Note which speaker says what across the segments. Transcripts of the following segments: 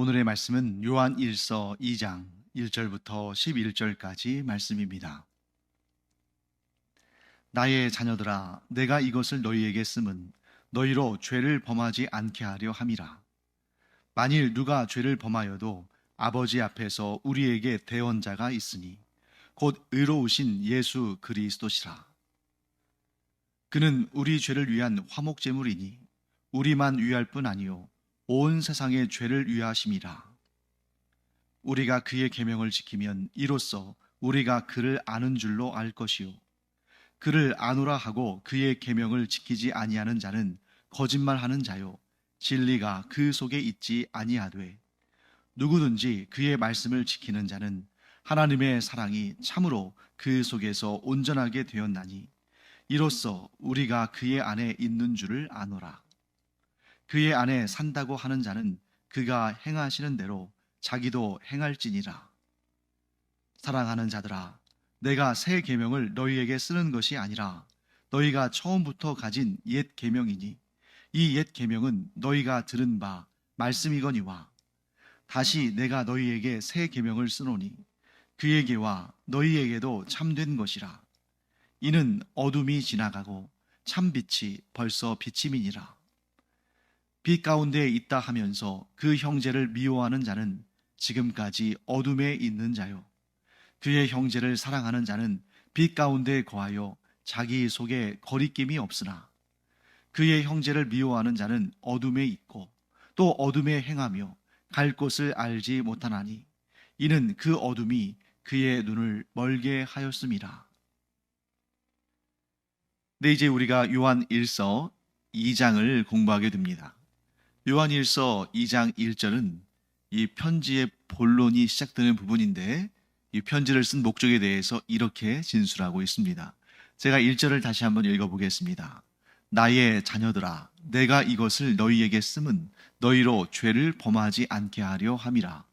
Speaker 1: 오늘의 말씀은 요한 1서 2장 1절부터 11절까지 말씀입니다. 나의 자녀들아, 내가 이것을 너희에게 쓰면 너희로 죄를 범하지 않게 하려 함이라. 만일 누가 죄를 범하여도 아버지 앞에서 우리에게 대언자가 있으니 곧 의로우신 예수 그리스도시라. 그는 우리 죄를 위한 화목제물이니 우리만 위할 뿐 아니요 온 세상의 죄를 위하심이라. 우리가 그의 계명을 지키면 이로써 우리가 그를 아는 줄로 알 것이요 그를 아노라 하고 그의 계명을 지키지 아니하는 자는 거짓말하는 자요 진리가 그 속에 있지 아니하되 누구든지 그의 말씀을 지키는 자는 하나님의 사랑이 참으로 그 속에서 온전하게 되었나니 이로써 우리가 그의 안에 있는 줄을 아노라. 그의 안에 산다고 하는 자는 그가 행하시는 대로 자기도 행할지니라. 사랑하는 자들아, 내가 새 계명을 너희에게 쓰는 것이 아니라 너희가 처음부터 가진 옛 계명이니 이 옛 계명은 너희가 들은 바 말씀이거니와 다시 내가 너희에게 새 계명을 쓰노니 그에게와 너희에게도 참된 것이라. 이는 어둠이 지나가고 참 빛이 벌써 비침이니라. 빛 가운데 있다 하면서 그 형제를 미워하는 자는 지금까지 어둠에 있는 자요 그의 형제를 사랑하는 자는 빛 가운데 거하여 자기 속에 거리낌이 없으나 그의 형제를 미워하는 자는 어둠에 있고 또 어둠에 행하며 갈 곳을 알지 못하나니 이는 그 어둠이 그의 눈을 멀게 하였음이라. 네, 이제 우리가 요한 1서 2장을 공부하게 됩니다. 요한 1서 2장 1절은 이 편지의 본론이 시작되는 부분인데 이 편지를 쓴 목적에 대해서 이렇게 진술하고 있습니다. 제가 1절을 다시 한번 읽어보겠습니다. 나의 자녀들아, 내가 이것을 너희에게 쓰면 너희로 죄를 범하지 않게 하려 함이라.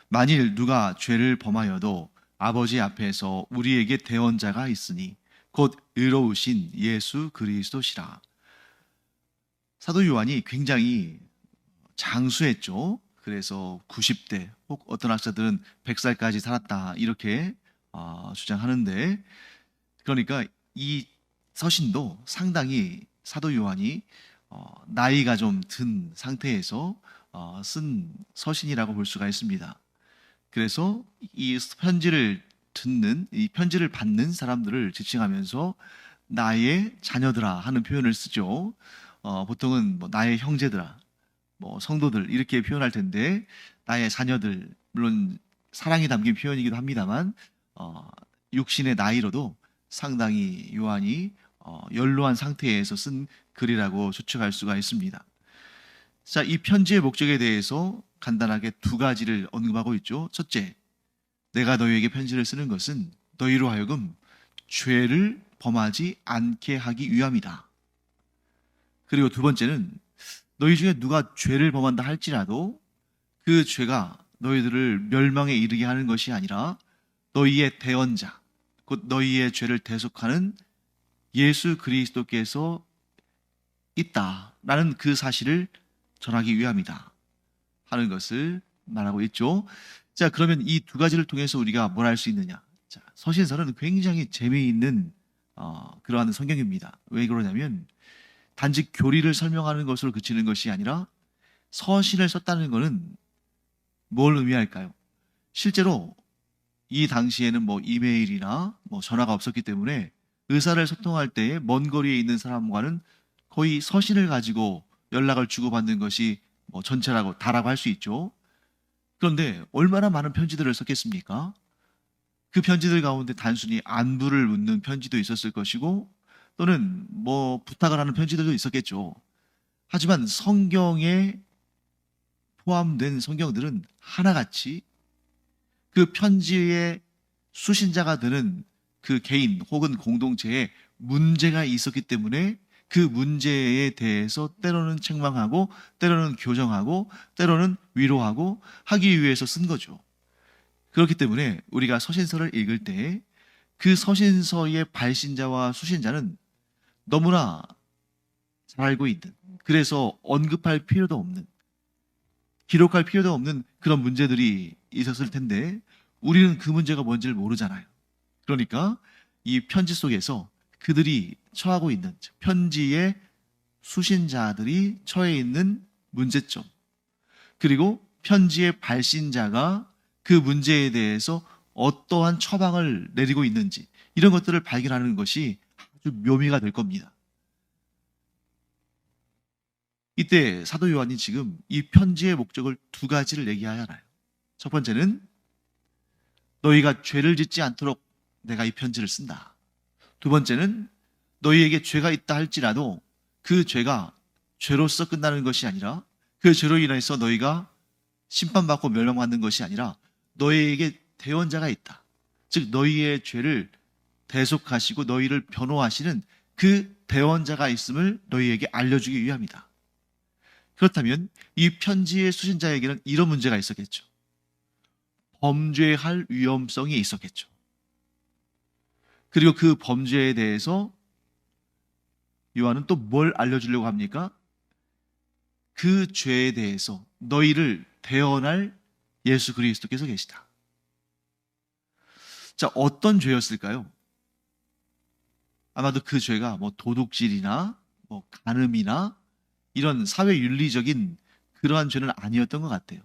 Speaker 1: 만일 누가 죄를 범하여도 아버지 앞에서 우리에게 대언자가 있으니 곧 의로우신 예수 그리스도시라. 사도 요한이 굉장히 장수했죠. 그래서 90대 혹 어떤 학자들은 100살까지 살았다 이렇게 주장하는데, 그러니까 이 서신도 상당히 사도 요한이 나이가 좀 든 상태에서 쓴 서신이라고 볼 수가 있습니다. 그래서 이 편지를 듣는, 이 편지를 받는 사람들을 지칭하면서 나의 자녀들아 하는 표현을 쓰죠. 보통은 뭐 나의 형제들아, 뭐 성도들 이렇게 표현할 텐데 나의 자녀들, 물론 사랑이 담긴 표현이기도 합니다만 육신의 나이로도 상당히 요한이 연로한 상태에서 쓴 글이라고 추측할 수가 있습니다. 자, 이 편지의 목적에 대해서 간단하게 두 가지를 언급하고 있죠. 첫째, 내가 너희에게 편지를 쓰는 것은 너희로 하여금 죄를 범하지 않게 하기 위함이다. 그리고 두 번째는 너희 중에 누가 죄를 범한다 할지라도 그 죄가 너희들을 멸망에 이르게 하는 것이 아니라 너희의 대언자, 곧 너희의 죄를 대속하는 예수 그리스도께서 있다라는 그 사실을 전하기 위함이다 하는 것을 말하고 있죠. 자, 그러면 이 두 가지를 통해서 우리가 뭘 할 수 있느냐? 자, 서신서는 굉장히 재미있는 그러한 성경입니다. 왜 그러냐면 단지 교리를 설명하는 것으로 그치는 것이 아니라 서신을 썼다는 것은 뭘 의미할까요? 실제로 이 당시에는 뭐 이메일이나 뭐 전화가 없었기 때문에 의사를 소통할 때에 먼 거리에 있는 사람과는 거의 서신을 가지고 연락을 주고받는 것이 뭐 전체라고 다라고 할 수 있죠. 그런데 얼마나 많은 편지들을 썼겠습니까? 그 편지들 가운데 단순히 안부를 묻는 편지도 있었을 것이고 또는 뭐 부탁을 하는 편지들도 있었겠죠. 하지만 성경에 포함된 성경들은 하나같이 그 편지의 수신자가 되는 그 개인 혹은 공동체에 문제가 있었기 때문에 그 문제에 대해서 때로는 책망하고 때로는 교정하고 때로는 위로하고 하기 위해서 쓴 거죠. 그렇기 때문에 우리가 서신서를 읽을 때 그 서신서의 발신자와 수신자는 너무나 잘 알고 있는, 그래서 언급할 필요도 없는 기록할 필요도 없는 그런 문제들이 있었을 텐데 우리는 그 문제가 뭔지를 모르잖아요. 그러니까 이 편지 속에서 그들이 처하고 있는 편지의 수신자들이 처해 있는 문제점, 그리고 편지의 발신자가 그 문제에 대해서 어떠한 처방을 내리고 있는지, 이런 것들을 발견하는 것이 아주 묘미가 될 겁니다. 이때 사도 요한이 지금 이 편지의 목적을 두 가지를 얘기하잖아요. 첫 번째는 너희가 죄를 짓지 않도록 내가 이 편지를 쓴다. 두 번째는 너희에게 죄가 있다 할지라도 그 죄가 죄로서 끝나는 것이 아니라, 그 죄로 인해서 너희가 심판받고 멸망받는 것이 아니라 너희에게 대언자가 있다. 즉 너희의 죄를 대속하시고 너희를 변호하시는 그 대언자가 있음을 너희에게 알려주기 위함이다. 그렇다면 이 편지의 수신자에게는 이런 문제가 있었겠죠. 범죄할 위험성이 있었겠죠. 그리고 그 범죄에 대해서 요한은 또 뭘 알려주려고 합니까? 그 죄에 대해서 너희를 대언할 예수 그리스도께서 계시다. 자, 어떤 죄였을까요? 아마도 그 죄가 도둑질이나 간음이나 이런 사회 윤리적인 그러한 죄는 아니었던 것 같아요.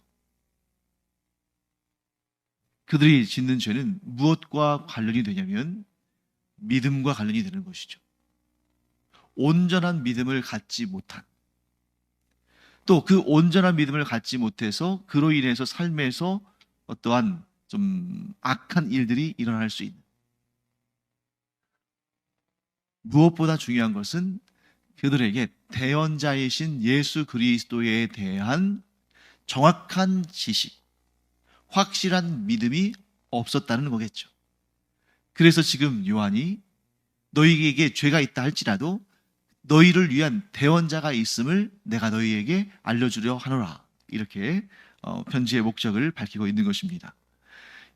Speaker 1: 그들이 짓는 죄는 무엇과 관련이 되냐면 믿음과 관련이 되는 것이죠. 온전한 믿음을 갖지 못한, 또 그 온전한 믿음을 갖지 못해서 그로 인해서 삶에서 어떠한 좀 악한 일들이 일어날 수 있는, 무엇보다 중요한 것은 그들에게 대언자이신 예수 그리스도에 대한 정확한 지식, 확실한 믿음이 없었다는 거겠죠. 그래서 지금 요한이 너희에게 죄가 있다 할지라도 너희를 위한 대언자가 있음을 내가 너희에게 알려주려 하노라, 이렇게 편지의 목적을 밝히고 있는 것입니다.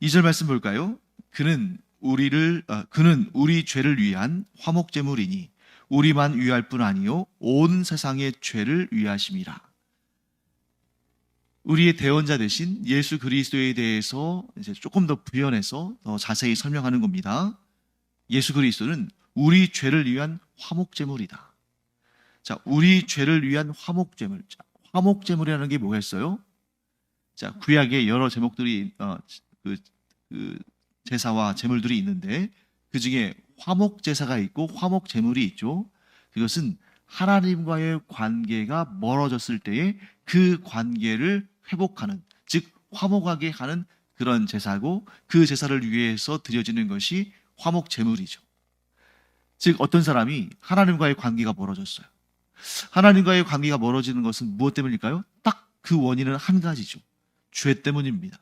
Speaker 1: 2절 말씀 볼까요? 그는 우리 죄를 위한 화목제물이니 우리만 위할 뿐 아니요 온 세상의 죄를 위하심이라. 우리의 대언자 되신 예수 그리스도에 대해서 이제 조금 더 부연해서 더 자세히 설명하는 겁니다. 예수 그리스도는 우리 죄를 위한 화목제물이다. 자, 우리 죄를 위한 화목제물. 화목제물이라는 게 뭐겠어요? 자, 구약에 여러 제목들이 그 제사와 제물들이 있는데 그 중에 화목제사가 있고 화목제물이 있죠. 그것은 하나님과의 관계가 멀어졌을 때에 그 관계를 회복하는, 즉 화목하게 하는 그런 제사고, 그 제사를 위해서 드려지는 것이 화목제물이죠. 즉 어떤 사람이 하나님과의 관계가 멀어졌어요. 하나님과의 관계가 멀어지는 것은 무엇 때문일까요? 딱 그 원인은 한 가지죠. 죄 때문입니다.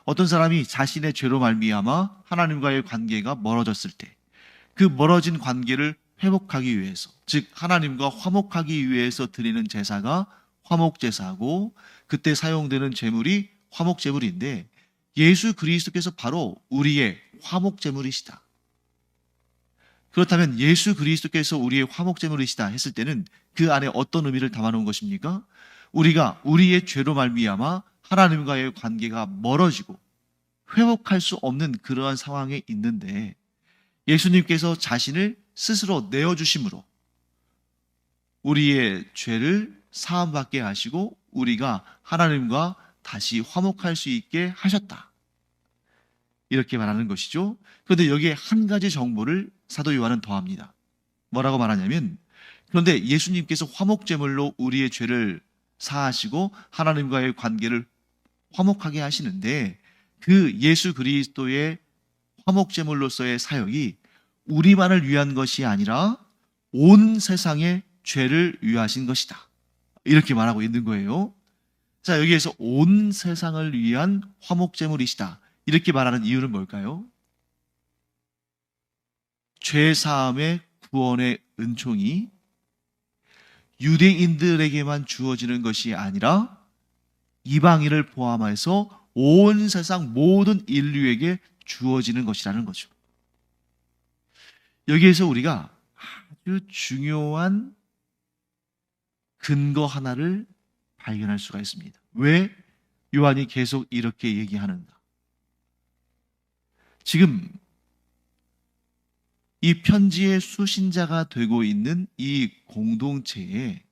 Speaker 1: 어떤 사람이 자신의 죄로 말미암아 하나님과의 관계가 멀어졌을 때 그 멀어진 관계를 회복하기 위해서, 즉 하나님과 화목하기 위해서 드리는 제사가 화목제사고, 그때 사용되는 제물이 화목제물인데 예수 그리스도께서 바로 우리의 화목제물이시다. 그렇다면 예수 그리스도께서 우리의 화목제물이시다 했을 때는 그 안에 어떤 의미를 담아놓은 것입니까? 우리가 우리의 죄로 말미암아 하나님과의 관계가 멀어지고 회복할 수 없는 그러한 상황에 있는데 예수님께서 자신을 스스로 내어주심으로 우리의 죄를 사함받게 하시고 우리가 하나님과 다시 화목할 수 있게 하셨다, 이렇게 말하는 것이죠. 그런데 여기에 한 가지 정보를 사도 요한은 더합니다. 뭐라고 말하냐면, 그런데 예수님께서 화목제물로 우리의 죄를 사하시고 하나님과의 관계를 화목하게 하시는데 그 예수 그리스도의 화목제물로서의 사역이 우리만을 위한 것이 아니라 온 세상의 죄를 위하신 것이다, 이렇게 말하고 있는 거예요. 자, 여기에서 온 세상을 위한 화목제물이시다 이렇게 말하는 이유는 뭘까요? 죄사함의 구원의 은총이 유대인들에게만 주어지는 것이 아니라 이방인을 포함해서 온 세상 모든 인류에게 주어지는 것이라는 거죠. 여기에서 우리가 아주 중요한 근거 하나를 발견할 수가 있습니다. 왜 요한이 계속 이렇게 얘기하는가? 지금 이 편지의 수신자가 되고 있는 이 공동체에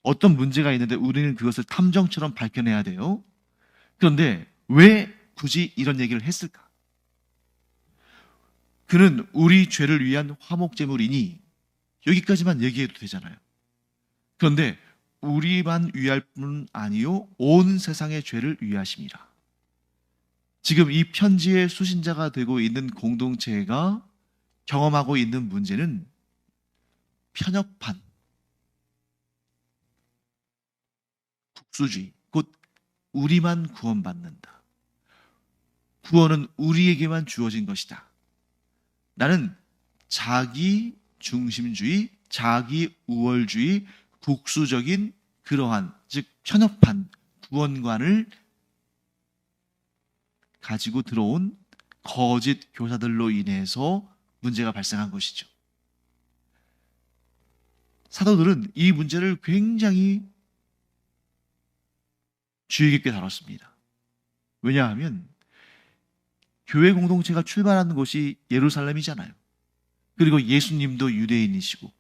Speaker 1: 어떤 문제가 있는데 우리는 그것을 탐정처럼 밝혀내야 돼요. 그런데 왜 굳이 이런 얘기를 했을까? 그는 우리 죄를 위한 화목제물이니 여기까지만 얘기해도 되잖아요. 그런데 우리만 위할 뿐 아니요 온 세상의 죄를 위하심이라. 지금 이 편지의 수신자가 되고 있는 공동체가 경험하고 있는 문제는 편협한 국수주의, 곧 우리만 구원받는다. 구원은 우리에게만 주어진 것이다. 나는 자기 중심주의, 자기 우월주의, 국수적인 그러한 즉 편협한 구원관을 가지고 들어온 거짓 교사들로 인해서 문제가 발생한 것이죠. 사도들은 이 문제를 굉장히 주의 깊게 다뤘습니다. 왜냐하면 교회 공동체가 출발하는 곳이 예루살렘이잖아요. 그리고 예수님도 유대인이시고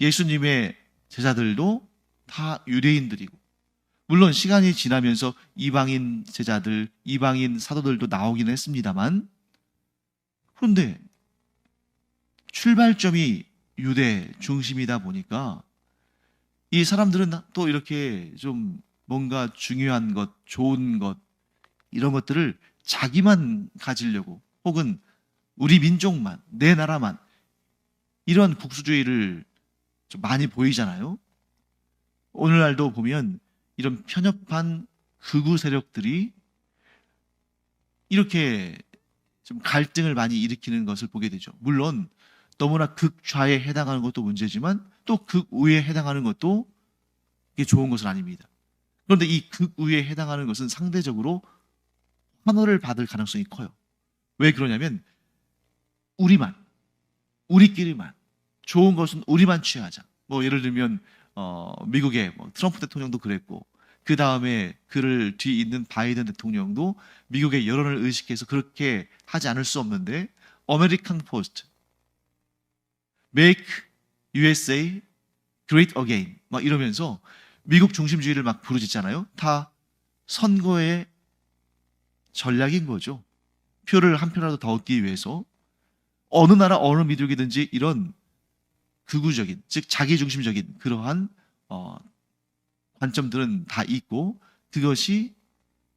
Speaker 1: 예수님의 제자들도 다 유대인들이고, 물론 시간이 지나면서 이방인 제자들, 이방인 사도들도 나오기는 했습니다만, 그런데 출발점이 유대 중심이다 보니까 이 사람들은 또 이렇게 좀 뭔가 중요한 것, 좋은 것, 이런 것들을 자기만 가지려고, 혹은 우리 민족만, 내 나라만, 이런 국수주의를 좀 많이 보이잖아요. 오늘날도 보면 이런 편협한 극우 세력들이 이렇게 좀 갈등을 많이 일으키는 것을 보게 되죠. 물론 너무나 극좌에 해당하는 것도 문제지만 또 극우에 해당하는 것도 이게 좋은 것은 아닙니다. 그런데 이 극우에 해당하는 것은 상대적으로 환호를 받을 가능성이 커요. 왜 그러냐면 우리만, 우리끼리만, 좋은 것은 우리만 취하자. 뭐 예를 들면 미국의 트럼프 대통령도 그랬고, 그 다음에 그를 뒤잇는 바이든 대통령도 미국의 여론을 의식해서 그렇게 하지 않을 수 없는데, 아메리칸 포스트, Make USA Great Again 막 이러면서 미국 중심주의를 막 부르짖잖아요. 다 선거의 전략인 거죠. 표를 한 표라도 더 얻기 위해서 어느 나라 어느 민족이든지 이런 극우적인, 즉 자기중심적인 그러한 관점들은 다 있고, 그것이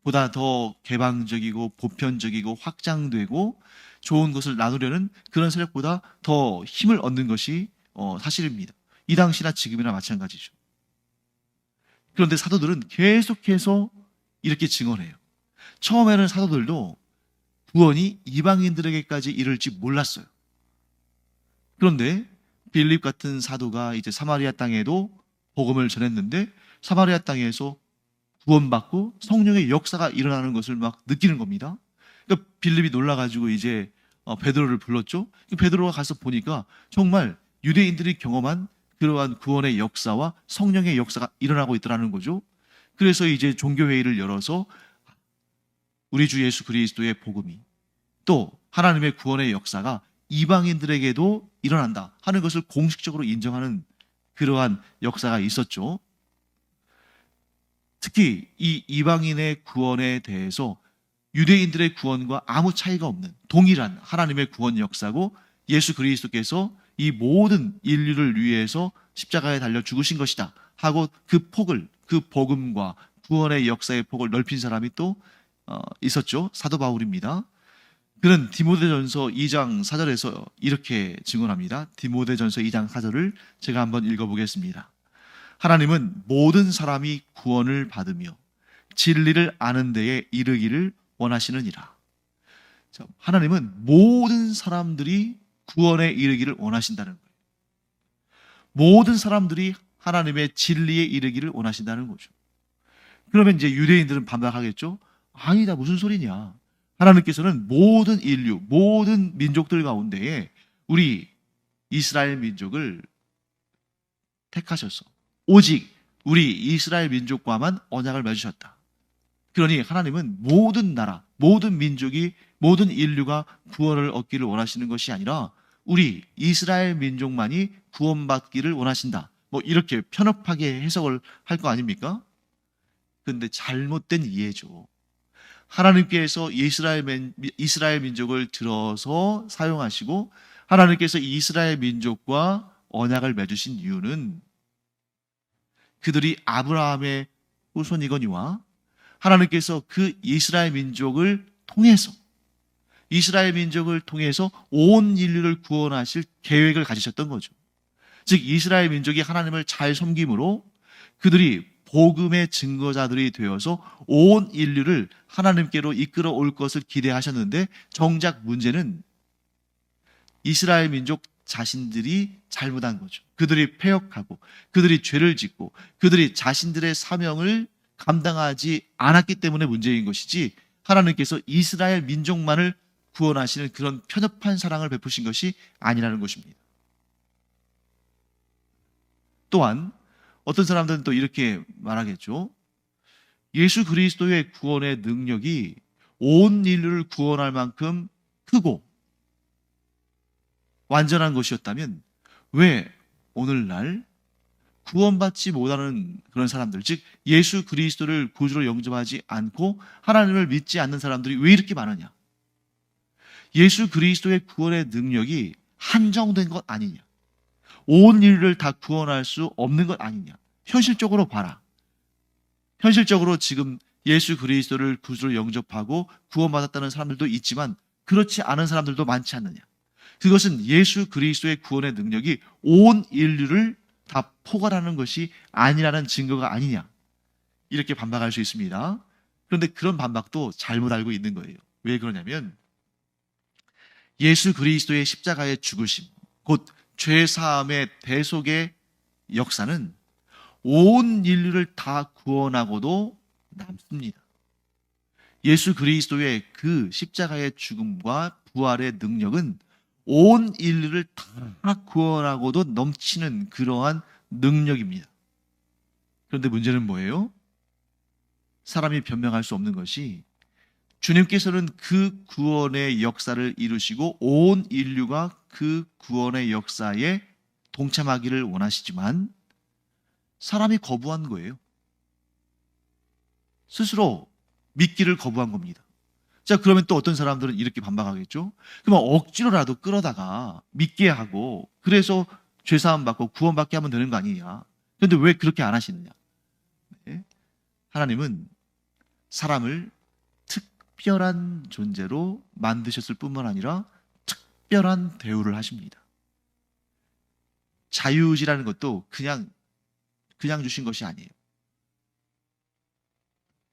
Speaker 1: 보다 더 개방적이고 보편적이고 확장되고 좋은 것을 나누려는 그런 세력보다 더 힘을 얻는 것이 사실입니다. 이 당시나 지금이나 마찬가지죠. 그런데 사도들은 계속해서 이렇게 증언해요. 처음에는 사도들도 구원이 이방인들에게까지 이를지 몰랐어요. 그런데 빌립 같은 사도가 이제 사마리아 땅에도 복음을 전했는데 사마리아 땅에서 구원받고 성령의 역사가 일어나는 것을 막 느끼는 겁니다. 그러니까 빌립이 놀라가지고 이제 베드로를 불렀죠. 베드로가 가서 보니까 정말 유대인들이 경험한 그러한 구원의 역사와 성령의 역사가 일어나고 있더라는 거죠. 그래서 이제 종교회의를 열어서 우리 주 예수 그리스도의 복음이, 또 하나님의 구원의 역사가 이방인들에게도 일어난다 하는 것을 공식적으로 인정하는 그러한 역사가 있었죠. 특히 이 이방인의 구원에 대해서 유대인들의 구원과 아무 차이가 없는 동일한 하나님의 구원 역사고, 예수 그리스도께서 이 모든 인류를 위해서 십자가에 달려 죽으신 것이다 하고 그 폭을, 그 복음과 구원의 역사의 폭을 넓힌 사람이 또 있었죠. 사도 바울입니다. 그는 디모데전서 2장 4절에서 이렇게 증언합니다. 디모데전서 2장 4절을 제가 한번 읽어보겠습니다. 하나님은 모든 사람이 구원을 받으며 진리를 아는 데에 이르기를 원하시느니라. 하나님은 모든 사람들이 구원에 이르기를 원하신다는 거예요. 모든 사람들이 하나님의 진리에 이르기를 원하신다는 거죠. 그러면 이제 유대인들은 반박하겠죠. 아니다, 무슨 소리냐. 하나님께서는 모든 인류, 모든 민족들 가운데에 우리 이스라엘 민족을 택하셔서 오직 우리 이스라엘 민족과만 언약을 맺으셨다. 그러니 하나님은 모든 나라, 모든 민족이, 모든 인류가 구원을 얻기를 원하시는 것이 아니라 우리 이스라엘 민족만이 구원받기를 원하신다. 뭐 이렇게 편협하게 해석을 할 거 아닙니까? 근데 잘못된 이해죠. 하나님께서 이스라엘 민족을 들어서 사용하시고 하나님께서 이스라엘 민족과 언약을 맺으신 이유는 그들이 아브라함의 후손이거니와 하나님께서 그 이스라엘 민족을 통해서 온 인류를 구원하실 계획을 가지셨던 거죠. 즉 이스라엘 민족이 하나님을 잘 섬김으로 그들이 복음의 증거자들이 되어서 온 인류를 하나님께로 이끌어 올 것을 기대하셨는데 정작 문제는 이스라엘 민족 자신들이 잘못한 거죠. 그들이 패역하고 그들이 죄를 짓고 그들이 자신들의 사명을 감당하지 않았기 때문에 문제인 것이지 하나님께서 이스라엘 민족만을 구원하시는 그런 편협한 사랑을 베푸신 것이 아니라는 것입니다. 또한 어떤 사람들은 또 이렇게 말하겠죠. 예수 그리스도의 구원의 능력이 온 인류를 구원할 만큼 크고 완전한 것이었다면 왜 오늘날 구원받지 못하는 그런 사람들, 즉 예수 그리스도를 구주로 영접하지 않고 하나님을 믿지 않는 사람들이 왜 이렇게 많으냐? 예수 그리스도의 구원의 능력이 한정된 것 아니냐? 온 인류를 다 구원할 수 없는 것 아니냐? 현실적으로 봐라. 현실적으로 지금 예수 그리스도를 구주로 영접하고 구원받았다는 사람들도 있지만 그렇지 않은 사람들도 많지 않느냐? 그것은 예수 그리스도의 구원의 능력이 온 인류를 다 포괄하는 것이 아니라는 증거가 아니냐? 이렇게 반박할 수 있습니다. 그런데 그런 반박도 잘못 알고 있는 거예요. 왜 그러냐면 예수 그리스도의 십자가의 죽으심, 곧 죄사함의 대속의 역사는 온 인류를 다 구원하고도 남습니다. 예수 그리스도의 그 십자가의 죽음과 부활의 능력은 온 인류를 다 구원하고도 넘치는 그러한 능력입니다. 그런데 문제는 뭐예요? 사람이 변명할 수 없는 것이 주님께서는 그 구원의 역사를 이루시고 온 인류가 그 구원의 역사에 동참하기를 원하시지만 사람이 거부한 거예요. 스스로 믿기를 거부한 겁니다. 자, 그러면 또 어떤 사람들은 이렇게 반박하겠죠? 그러면 억지로라도 끌어다가 믿게 하고 그래서 죄사함 받고 구원받게 하면 되는 거 아니냐? 그런데 왜 그렇게 안 하시느냐? 네? 하나님은 사람을 특별한 존재로 만드셨을 뿐만 아니라 특별한 대우를 하십니다. 자유의지라는 것도 그냥 주신 것이 아니에요.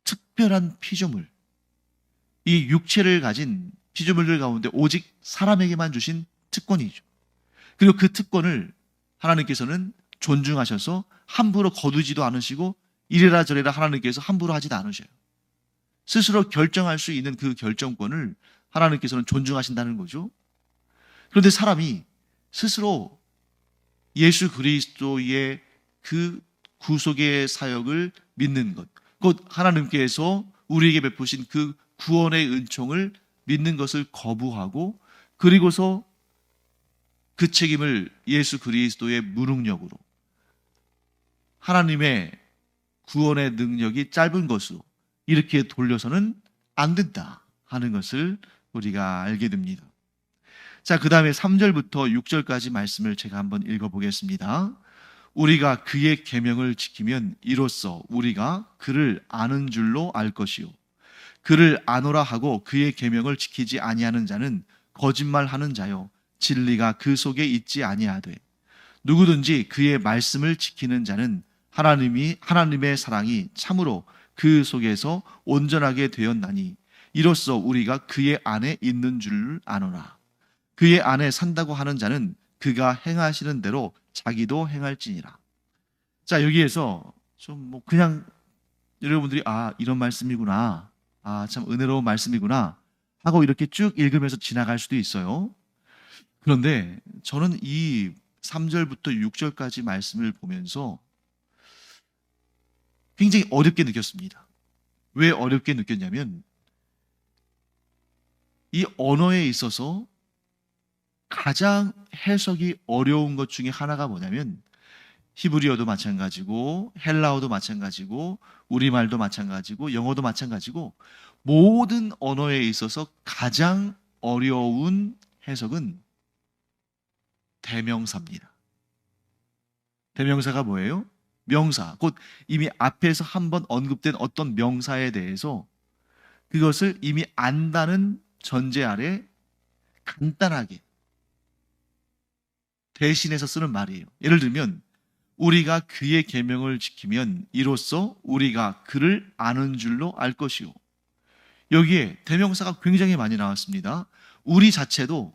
Speaker 1: 특별한 피조물, 이 육체를 가진 피조물들 가운데 오직 사람에게만 주신 특권이죠. 그리고 그 특권을 하나님께서는 존중하셔서 함부로 거두지도 않으시고 이래라 저래라 하나님께서 함부로 하지도 않으셔요. 스스로 결정할 수 있는 그 결정권을 하나님께서는 존중하신다는 거죠. 그런데 사람이 스스로 예수 그리스도의 그 구속의 사역을 믿는 것, 곧 하나님께서 우리에게 베푸신 그 구원의 은총을 믿는 것을 거부하고 그리고서 그 책임을 예수 그리스도의 무능력으로 하나님의 구원의 능력이 짧은 것으로 이렇게 돌려서는 안 된다 하는 것을 우리가 알게 됩니다. 자, 그 다음에 3절부터 6절까지 말씀을 제가 한번 읽어보겠습니다. 우리가 그의 계명을 지키면 이로써 우리가 그를 아는 줄로 알 것이요 그를 아노라 하고 그의 계명을 지키지 아니하는 자는 거짓말하는 자요 진리가 그 속에 있지 아니하되 누구든지 그의 말씀을 지키는 자는 하나님의 사랑이 참으로 그 속에서 온전하게 되었나니 이로써 우리가 그의 안에 있는 줄 아노라. 그의 안에 산다고 하는 자는 그가 행하시는 대로 자기도 행할지니라. 자, 여기에서 좀 뭐 그냥 여러분들이 이런 말씀이구나, 참 은혜로운 말씀이구나 하고 이렇게 쭉 읽으면서 지나갈 수도 있어요. 그런데 저는 이 3절부터 6절까지 말씀을 보면서 굉장히 어렵게 느꼈습니다. 왜 어렵게 느꼈냐면 이 언어에 있어서 가장 해석이 어려운 것 중에 하나가 뭐냐면 히브리어도 마찬가지고 헬라어도 마찬가지고 우리말도 마찬가지고 영어도 마찬가지고 모든 언어에 있어서 가장 어려운 해석은 대명사입니다. 대명사가 뭐예요? 명사, 곧 이미 앞에서 한번 언급된 어떤 명사에 대해서 그것을 이미 안다는 전제 아래 간단하게 대신해서 쓰는 말이에요. 예를 들면 우리가 그의 계명을 지키면 이로써 우리가 그를 아는 줄로 알 것이요. 여기에 대명사가 굉장히 많이 나왔습니다. 우리 자체도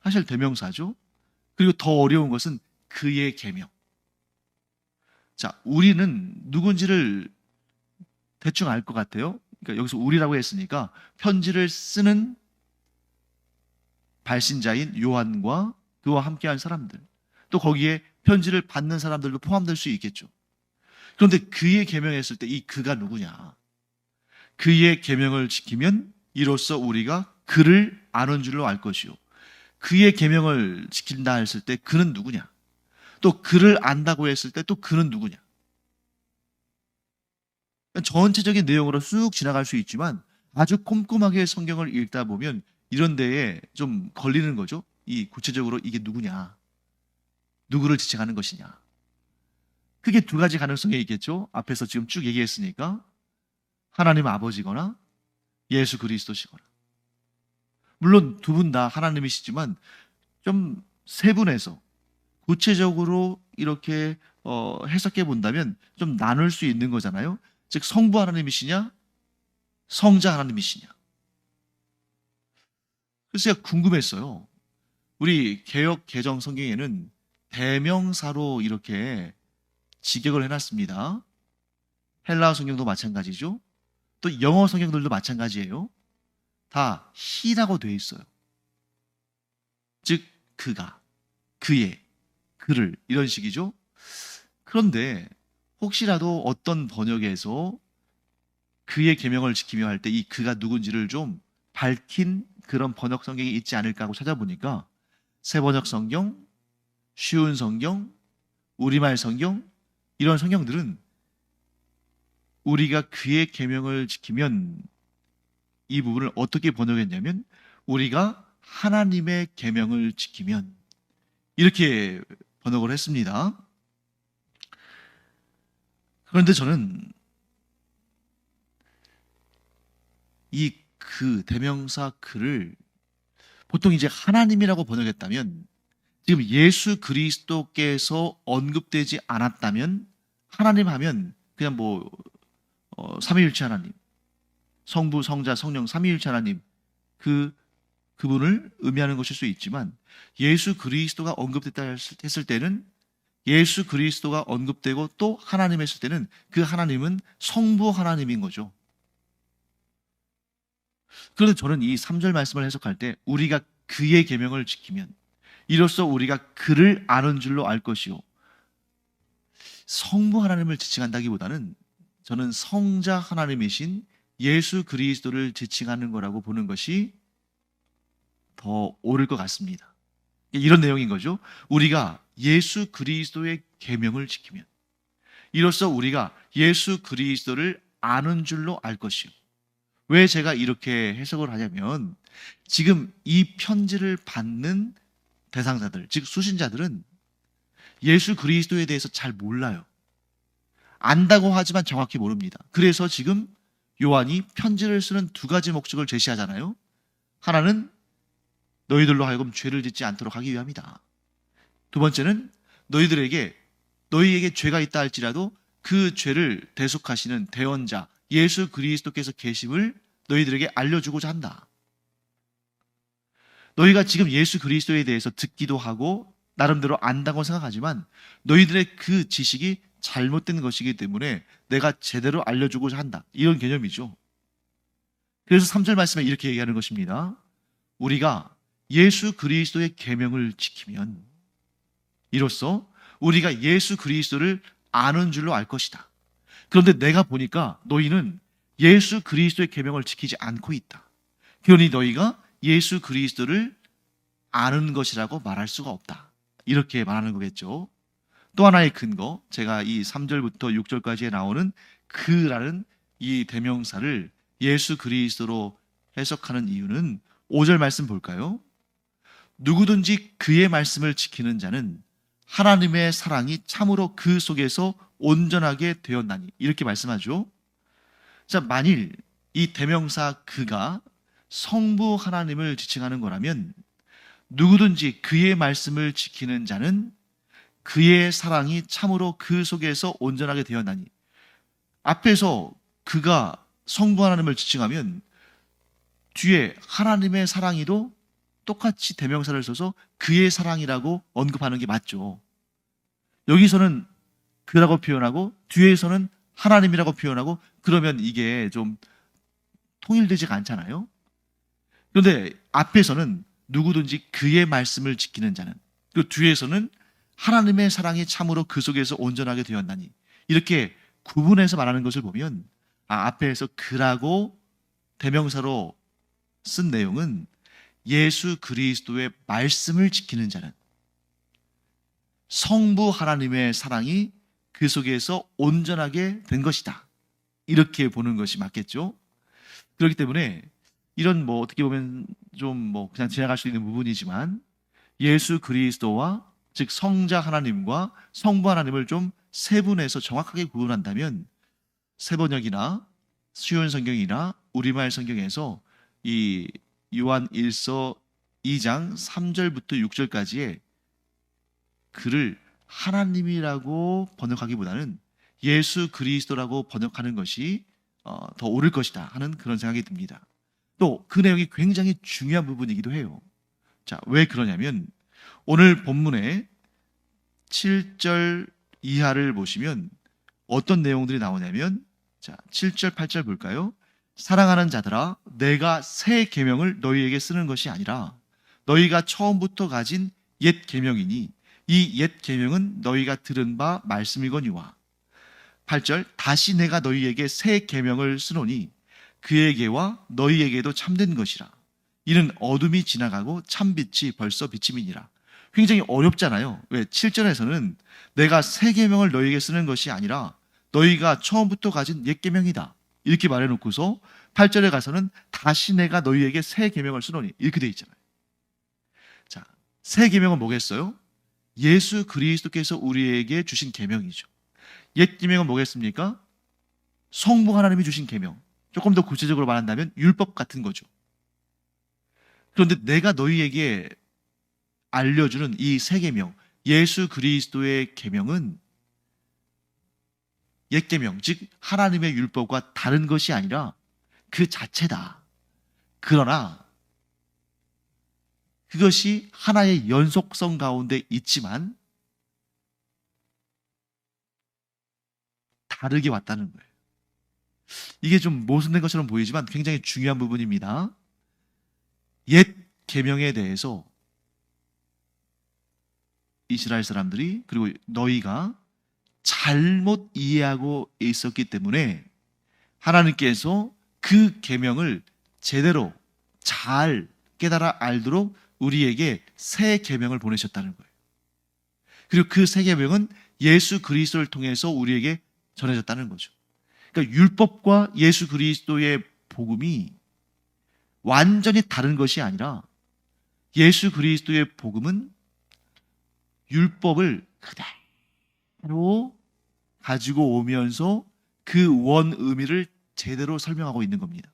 Speaker 1: 사실 대명사죠. 그리고 더 어려운 것은 그의 계명. 자, 우리는 누군지를 대충 알 것 같아요. 그러니까 여기서 우리라고 했으니까 편지를 쓰는 발신자인 요한과 그와 함께한 사람들, 또 거기에 편지를 받는 사람들도 포함될 수 있겠죠. 그런데 그의 계명했을 때 이 그가 누구냐? 그의 계명을 지키면 이로써 우리가 그를 아는 줄로 알 것이요. 그의 계명을 지킨다 했을 때 그는 누구냐? 또 그를 안다고 했을 때 또 그는 누구냐? 전체적인 내용으로 쑥 지나갈 수 있지만 아주 꼼꼼하게 성경을 읽다 보면 이런 데에 좀 걸리는 거죠. 이 구체적으로 이게 누구냐? 누구를 지칭하는 것이냐? 크게 두 가지 가능성이 있겠죠. 앞에서 지금 쭉 얘기했으니까 하나님 아버지거나 예수 그리스도시거나. 물론 두 분 다 하나님이시지만 좀 세분해서 구체적으로 이렇게 해석해 본다면 좀 나눌 수 있는 거잖아요. 즉 성부 하나님이시냐, 성자 하나님이시냐. 그래서 제가 궁금했어요. 우리 개역 개정 성경에는 대명사로 이렇게 직역을 해놨습니다. 헬라어 성경도 마찬가지죠. 또 영어 성경들도 마찬가지예요. 다 he라고 되어 있어요. 즉 그가, 그의, 그를 이런 식이죠. 그런데 혹시라도 어떤 번역에서 그의 계명을 지키며 할 때 이 그가 누군지를 좀 밝힌 그런 번역 성경이 있지 않을까 하고 찾아보니까 새번역 성경, 쉬운 성경, 우리말 성경 이런 성경들은 우리가 그의 계명을 지키면 이 부분을 어떻게 번역했냐면 우리가 하나님의 계명을 지키면 이렇게 번역을 했습니다. 그런데 저는 이 그 대명사 그를 보통 이제 하나님이라고 번역했다면 지금 예수 그리스도께서 언급되지 않았다면 하나님 하면 그냥 뭐 삼위일체 하나님, 성부, 성자, 성령 삼위일체 하나님 그분을 의미하는 것일 수 있지만 예수 그리스도가 언급됐다 했을 때는 예수 그리스도가 언급되고 또 하나님 했을 때는 그 하나님은 성부 하나님인 거죠. 그런데 저는 이 3절 말씀을 해석할 때 우리가 그의 계명을 지키면 이로써 우리가 그를 아는 줄로 알 것이요. 성부 하나님을 지칭한다기보다는 저는 성자 하나님이신 예수 그리스도를 지칭하는 거라고 보는 것이 더 옳을 것 같습니다. 이런 내용인 거죠. 우리가 예수 그리스도의 계명을 지키면 이로써 우리가 예수 그리스도를 아는 줄로 알 것이요. 왜 제가 이렇게 해석을 하냐면 지금 이 편지를 받는 대상자들, 즉 수신자들은 예수 그리스도에 대해서 잘 몰라요. 안다고 하지만 정확히 모릅니다. 그래서 지금 요한이 편지를 쓰는 두 가지 목적을 제시하잖아요. 하나는 너희들로 하여금 죄를 짓지 않도록 하기 위함이다. 두 번째는 너희에게 죄가 있다 할지라도 그 죄를 대속하시는 대언자 예수 그리스도께서 계심을 너희들에게 알려주고자 한다. 너희가 지금 예수 그리스도에 대해서 듣기도 하고 나름대로 안다고 생각하지만 너희들의 그 지식이 잘못된 것이기 때문에 내가 제대로 알려주고자 한다. 이런 개념이죠. 그래서 3절 말씀에 이렇게 얘기하는 것입니다. 우리가 예수 그리스도의 계명을 지키면 이로써 우리가 예수 그리스도를 아는 줄로 알 것이다. 그런데 내가 보니까 너희는 예수 그리스도의 계명을 지키지 않고 있다. 그러니 너희가 예수 그리스도를 아는 것이라고 말할 수가 없다. 이렇게 말하는 거겠죠. 또 하나의 근거, 제가 이 3절부터 6절까지에 나오는 그라는 이 대명사를 예수 그리스도로 해석하는 이유는 5절 말씀 볼까요? 누구든지 그의 말씀을 지키는 자는 하나님의 사랑이 참으로 그 속에서 온전하게 되었나니, 이렇게 말씀하죠. 자, 만일 이 대명사 그가 성부 하나님을 지칭하는 거라면 누구든지 그의 말씀을 지키는 자는 그의 사랑이 참으로 그 속에서 온전하게 되었나니, 앞에서 그가 성부 하나님을 지칭하면 뒤에 하나님의 사랑이도 똑같이 대명사를 써서 그의 사랑이라고 언급하는 게 맞죠. 여기서는 그라고 표현하고 뒤에서는 하나님이라고 표현하고, 그러면 이게 좀 통일되지가 않잖아요. 그런데 앞에서는 누구든지 그의 말씀을 지키는 자는, 그 뒤에서는 하나님의 사랑이 참으로 그 속에서 온전하게 되었나니, 이렇게 구분해서 말하는 것을 보면 앞에서 그라고 대명사로 쓴 내용은 예수 그리스도의 말씀을 지키는 자는 성부 하나님의 사랑이 그 속에서 온전하게 된 것이다. 이렇게 보는 것이 맞겠죠. 그렇기 때문에 이런 어떻게 보면 좀 그냥 지나갈 수 있는 부분이지만 예수 그리스도와 즉 성자 하나님과 성부 하나님을 좀 세분해서 정확하게 구분한다면 세번역이나 수yon 성경이나 우리말 성경에서 이 요한 1서 2장 3절부터 6절까지의 그를 하나님이라고 번역하기보다는 예수 그리스도라고 번역하는 것이 더 옳을 것이다 하는 그런 생각이 듭니다. 또 그 내용이 굉장히 중요한 부분이기도 해요. 자, 왜 그러냐면 오늘 본문의 7절 이하를 보시면 어떤 내용들이 나오냐면, 자, 7절 8절 볼까요? 사랑하는 자들아, 내가 새 계명을 너희에게 쓰는 것이 아니라 너희가 처음부터 가진 옛 계명이니 이 옛 계명은 너희가 들은 바 말씀이거니와. 8절, 다시 내가 너희에게 새 계명을 쓰노니 그에게와 너희에게도 참된 것이라. 이는 어둠이 지나가고 참빛이 벌써 비침이니라. 굉장히 어렵잖아요. 왜? 7절에서는 내가 새 계명을 너희에게 쓰는 것이 아니라 너희가 처음부터 가진 옛 계명이다, 이렇게 말해놓고서 8절에 가서는 다시 내가 너희에게 새 계명을 쓰노니, 이렇게 돼 있잖아요. 자, 새 계명은 뭐겠어요? 예수 그리스도께서 우리에게 주신 계명이죠. 옛 계명은 뭐겠습니까? 성부 하나님이 주신 계명. 조금 더 구체적으로 말한다면 율법 같은 거죠. 그런데 내가 너희에게 알려주는 이 새 계명, 예수 그리스도의 계명은 옛 계명, 즉 하나님의 율법과 다른 것이 아니라 그 자체다. 그러나 그것이 하나의 연속성 가운데 있지만 다르게 왔다는 거예요. 이게 좀 모순된 것처럼 보이지만 굉장히 중요한 부분입니다. 옛 계명에 대해서 이스라엘 사람들이, 그리고 너희가 잘못 이해하고 있었기 때문에 하나님께서 그 계명을 제대로 잘 깨달아 알도록 우리에게 새 계명을 보내셨다는 거예요. 그리고 그 새 계명은 예수 그리스도를 통해서 우리에게 전해졌다는 거죠. 그러니까 율법과 예수 그리스도의 복음이 완전히 다른 것이 아니라 예수 그리스도의 복음은 율법을 그대로 가지고 오면서 그 원 의미를 제대로 설명하고 있는 겁니다.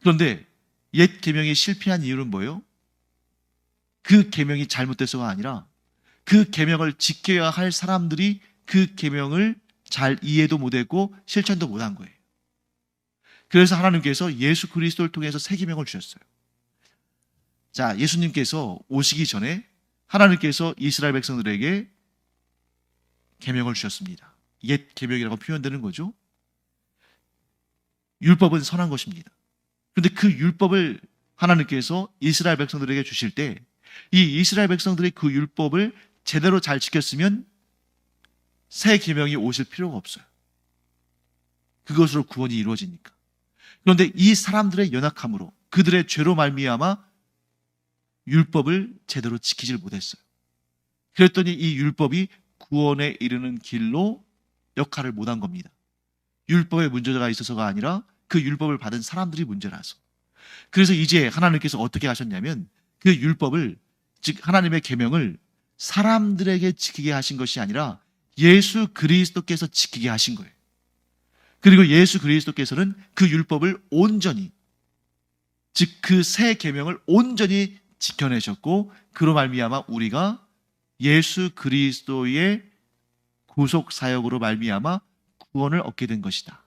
Speaker 1: 그런데 옛 계명이 실패한 이유는 뭐예요? 그 계명이 잘못돼서가 아니라 그 계명을 지켜야 할 사람들이 그 계명을 잘 이해도 못했고 실천도 못한 거예요. 그래서 하나님께서 예수 그리스도를 통해서 새 계명을 주셨어요. 자, 예수님께서 오시기 전에 하나님께서 이스라엘 백성들에게 계명을 주셨습니다. 옛 계명이라고 표현되는 거죠. 율법은 선한 것입니다. 그런데 그 율법을 하나님께서 이스라엘 백성들에게 주실 때 이 이스라엘 백성들이 그 율법을 제대로 잘 지켰으면 새 계명이 오실 필요가 없어요. 그것으로 구원이 이루어지니까. 그런데 이 사람들의 연약함으로, 그들의 죄로 말미암아 율법을 제대로 지키질 못했어요. 그랬더니 이 율법이 구원에 이르는 길로 역할을 못한 겁니다. 율법에 문제가 있어서가 아니라 그 율법을 받은 사람들이 문제라서. 그래서 이제 하나님께서 어떻게 하셨냐면 그 율법을, 즉 하나님의 계명을 사람들에게 지키게 하신 것이 아니라 예수 그리스도께서 지키게 하신 거예요. 그리고 예수 그리스도께서는 그 율법을 온전히, 즉 그 새 계명을 온전히 지켜내셨고, 그로 말미암아 우리가 예수 그리스도의 구속 사역으로 말미암아 구원을 얻게 된 것이다.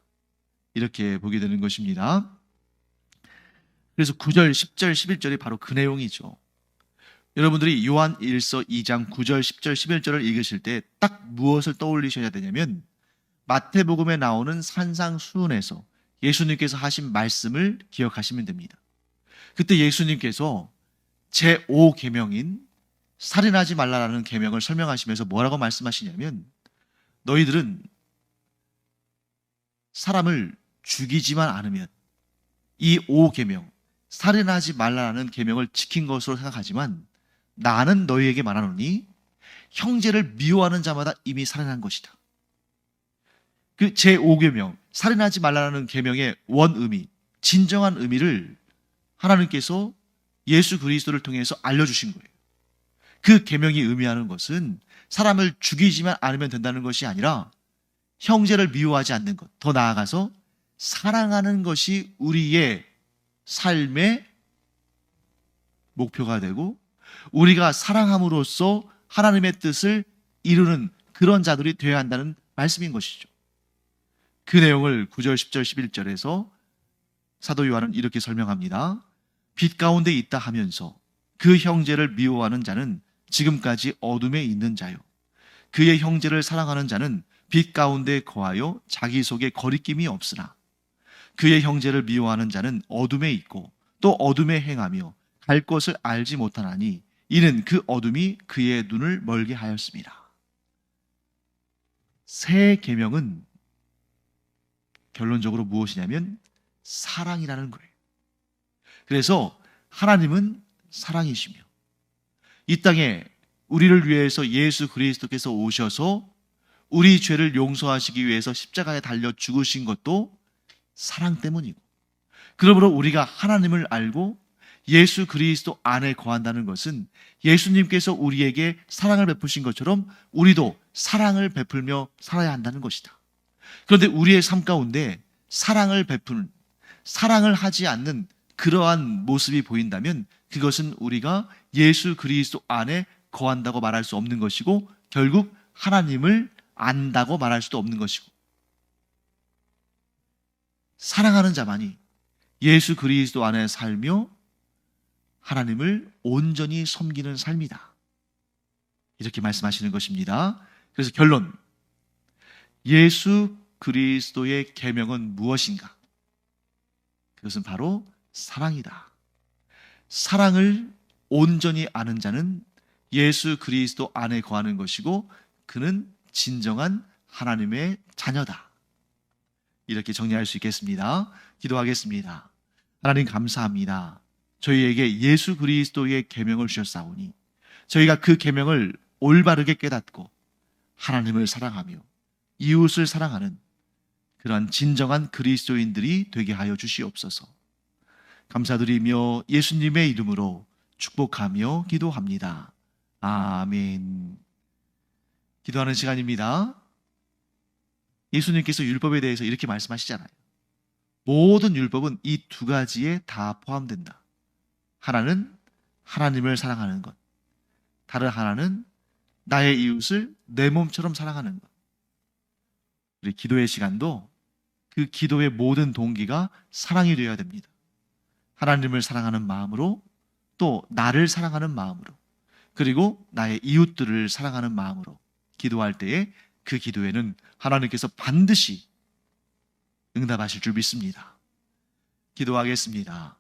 Speaker 1: 이렇게 보게 되는 것입니다. 그래서 9절, 10절, 11절이 바로 그 내용이죠. 여러분들이 요한 1서 2장 9절, 10절, 11절을 읽으실 때 딱 무엇을 떠올리셔야 되냐면 마태복음에 나오는 산상수훈에서 예수님께서 하신 말씀을 기억하시면 됩니다. 그때 예수님께서 제5계명인 살인하지 말라라는 계명을 설명하시면서 뭐라고 말씀하시냐면 너희들은 사람을 죽이지만 않으면 이 5계명, 살인하지 말라는 계명을 지킨 것으로 생각하지만 나는 너희에게 말하노니 형제를 미워하는 자마다 이미 살인한 것이다. 그 제5계명, 살인하지 말라는 계명의 원의미, 진정한 의미를 하나님께서 예수 그리스도를 통해서 알려주신 거예요. 그 계명이 의미하는 것은 사람을 죽이지만 않으면 된다는 것이 아니라 형제를 미워하지 않는 것, 더 나아가서 사랑하는 것이 우리의 삶의 목표가 되고 우리가 사랑함으로써 하나님의 뜻을 이루는 그런 자들이 되어야 한다는 말씀인 것이죠. 그 내용을 9절, 10절, 11절에서 사도 요한은 이렇게 설명합니다. 빛 가운데 있다 하면서 그 형제를 미워하는 자는 지금까지 어둠에 있는 자요. 그의 형제를 사랑하는 자는 빛 가운데 거하여 자기 속에 거리낌이 없으나 그의 형제를 미워하는 자는 어둠에 있고 또 어둠에 행하며 갈 곳을 알지 못하나니 이는 그 어둠이 그의 눈을 멀게 하였습니다. 새 계명은 결론적으로 무엇이냐면 사랑이라는 거예요. 그래서 하나님은 사랑이시며 이 땅에 우리를 위해서 예수 그리스도께서 오셔서 우리 죄를 용서하시기 위해서 십자가에 달려 죽으신 것도 사랑 때문이고, 그러므로 우리가 하나님을 알고 예수 그리스도 안에 거한다는 것은 예수님께서 우리에게 사랑을 베푸신 것처럼 우리도 사랑을 베풀며 살아야 한다는 것이다. 그런데 우리의 삶 가운데 사랑을 베푸는, 사랑을 하지 않는 그러한 모습이 보인다면 그것은 우리가 예수 그리스도 안에 거한다고 말할 수 없는 것이고 결국 하나님을 안다고 말할 수도 없는 것이고, 사랑하는 자만이 예수 그리스도 안에 살며 하나님을 온전히 섬기는 삶이다. 이렇게 말씀하시는 것입니다. 그래서 결론, 예수 그리스도의 계명은 무엇인가? 그것은 바로 사랑이다. 사랑을 온전히 아는 자는 예수 그리스도 안에 거하는 것이고 그는 진정한 하나님의 자녀다. 이렇게 정리할 수 있겠습니다. 기도하겠습니다. 하나님 감사합니다. 저희에게 예수 그리스도의 계명을 주셨사오니 저희가 그 계명을 올바르게 깨닫고 하나님을 사랑하며 이웃을 사랑하는 그러한 진정한 그리스도인들이 되게 하여 주시옵소서. 감사드리며 예수님의 이름으로 축복하며 기도합니다. 아멘. 기도하는 시간입니다. 예수님께서 율법에 대해서 이렇게 말씀하시잖아요. 모든 율법은 이 두 가지에 다 포함된다. 하나는 하나님을 사랑하는 것, 다른 하나는 나의 이웃을 내 몸처럼 사랑하는 것. 우리 기도의 시간도 그 기도의 모든 동기가 사랑이 되어야 됩니다. 하나님을 사랑하는 마음으로, 또 나를 사랑하는 마음으로, 그리고 나의 이웃들을 사랑하는 마음으로 기도할 때에 그 기도에는 하나님께서 반드시 응답하실 줄 믿습니다. 기도하겠습니다.